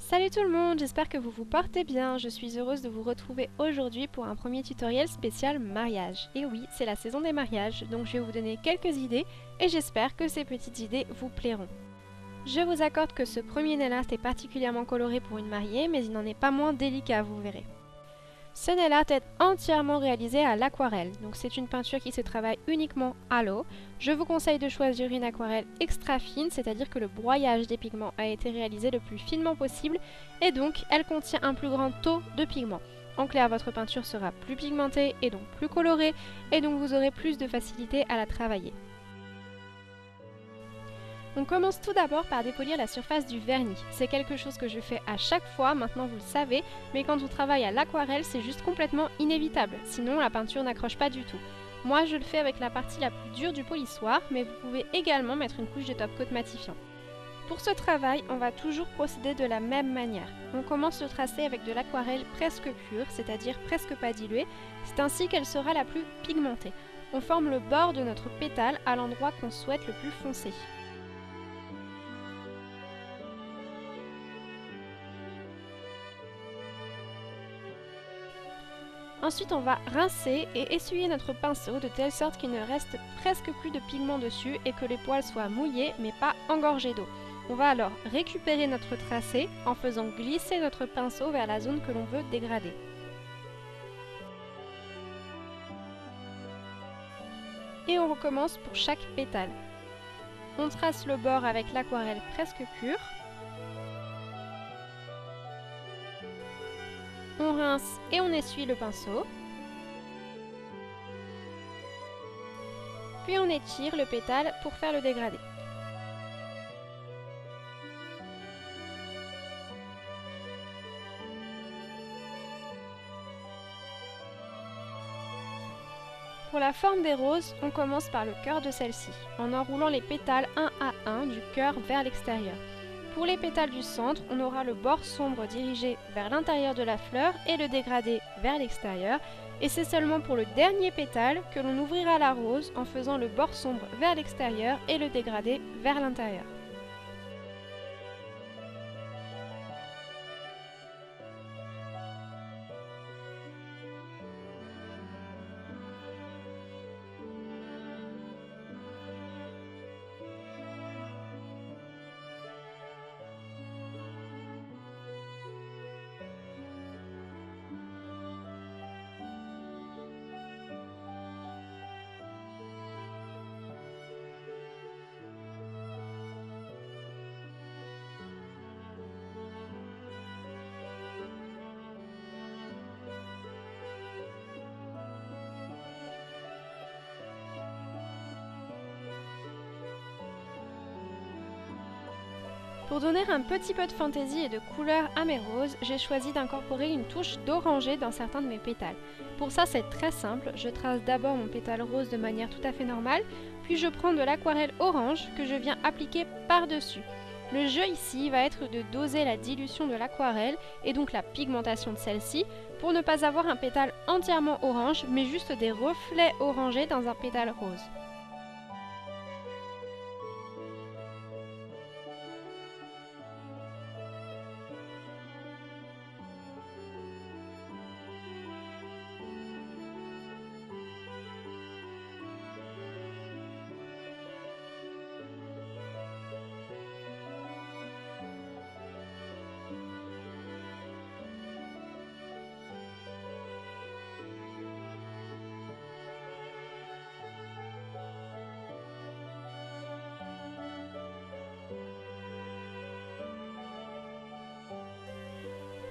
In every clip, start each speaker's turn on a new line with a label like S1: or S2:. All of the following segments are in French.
S1: Salut tout le monde, j'espère que vous vous portez bien. Je suis heureuse de vous retrouver aujourd'hui pour un premier tutoriel spécial mariage. Et oui, c'est la saison des mariages, donc je vais vous donner quelques idées et j'espère que ces petites idées vous plairont. Je vous accorde que ce premier nail art est particulièrement coloré pour une mariée, mais il n'en est pas moins délicat, vous verrez. Ce nail art est entièrement réalisé à l'aquarelle, donc c'est une peinture qui se travaille uniquement à l'eau. Je vous conseille de choisir une aquarelle extra fine, c'est-à-dire que le broyage des pigments a été réalisé le plus finement possible et donc elle contient un plus grand taux de pigments. En clair, votre peinture sera plus pigmentée et donc plus colorée et donc vous aurez plus de facilité à la travailler. On commence tout d'abord par dépolir la surface du vernis. C'est quelque chose que je fais à chaque fois, maintenant vous le savez, mais quand on travaille à l'aquarelle, c'est juste complètement inévitable, sinon la peinture n'accroche pas du tout. Moi je le fais avec la partie la plus dure du polissoir, mais vous pouvez également mettre une couche de top coat matifiant. Pour ce travail, on va toujours procéder de la même manière. On commence le tracé avec de l'aquarelle presque pure, c'est-à-dire presque pas diluée, c'est ainsi qu'elle sera la plus pigmentée. On forme le bord de notre pétale à l'endroit qu'on souhaite le plus foncé. Ensuite, on va rincer et essuyer notre pinceau de telle sorte qu'il ne reste presque plus de pigment dessus et que les poils soient mouillés mais pas engorgés d'eau. On va alors récupérer notre tracé en faisant glisser notre pinceau vers la zone que l'on veut dégrader. Et on recommence pour chaque pétale. On trace le bord avec l'aquarelle presque pure. On rince et on essuie le pinceau. Puis on étire le pétale pour faire le dégradé. Pour la forme des roses, on commence par le cœur de celle-ci, en enroulant les pétales un à un du cœur vers l'extérieur. Pour les pétales du centre, on aura le bord sombre dirigé vers l'intérieur de la fleur et le dégradé vers l'extérieur. Et c'est seulement pour le dernier pétale que l'on ouvrira la rose en faisant le bord sombre vers l'extérieur et le dégradé vers l'intérieur. Pour donner un petit peu de fantaisie et de couleur à mes roses, j'ai choisi d'incorporer une touche d'orangé dans certains de mes pétales. Pour ça, c'est très simple, je trace d'abord mon pétale rose de manière tout à fait normale, puis je prends de l'aquarelle orange que je viens appliquer par-dessus. Le jeu ici va être de doser la dilution de l'aquarelle et donc la pigmentation de celle-ci pour ne pas avoir un pétale entièrement orange mais juste des reflets orangés dans un pétale rose.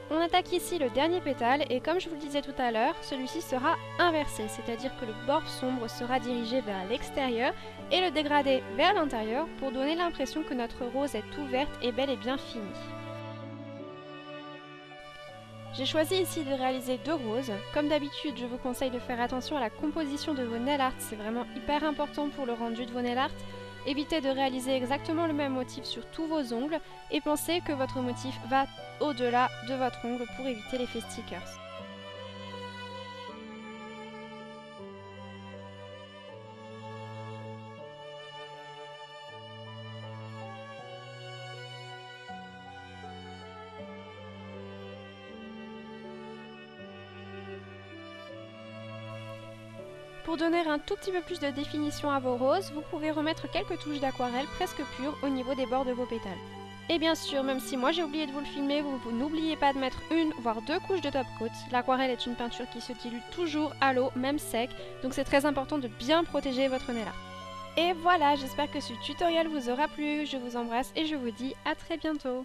S1: On attaque ici le dernier pétale et comme je vous le disais tout à l'heure, celui-ci sera inversé, c'est-à-dire que le bord sombre sera dirigé vers l'extérieur et le dégradé vers l'intérieur pour donner l'impression que notre rose est ouverte et bel et bien finie. J'ai choisi ici de réaliser deux roses. Comme d'habitude, je vous conseille de faire attention à la composition de vos nail art, c'est vraiment hyper important pour le rendu de vos nail art. Évitez de réaliser exactement le même motif sur tous vos ongles et pensez que votre motif va au-delà de votre ongle pour éviter l'effet stickers. Pour donner un tout petit peu plus de définition à vos roses, vous pouvez remettre quelques touches d'aquarelle presque pures au niveau des bords de vos pétales. Et bien sûr, même si moi j'ai oublié de vous le filmer, vous n'oubliez pas de mettre une voire deux couches de top coat. L'aquarelle est une peinture qui se dilue toujours à l'eau, même sec, donc c'est très important de bien protéger votre nail art. Et voilà, j'espère que ce tutoriel vous aura plu, je vous embrasse et je vous dis à très bientôt.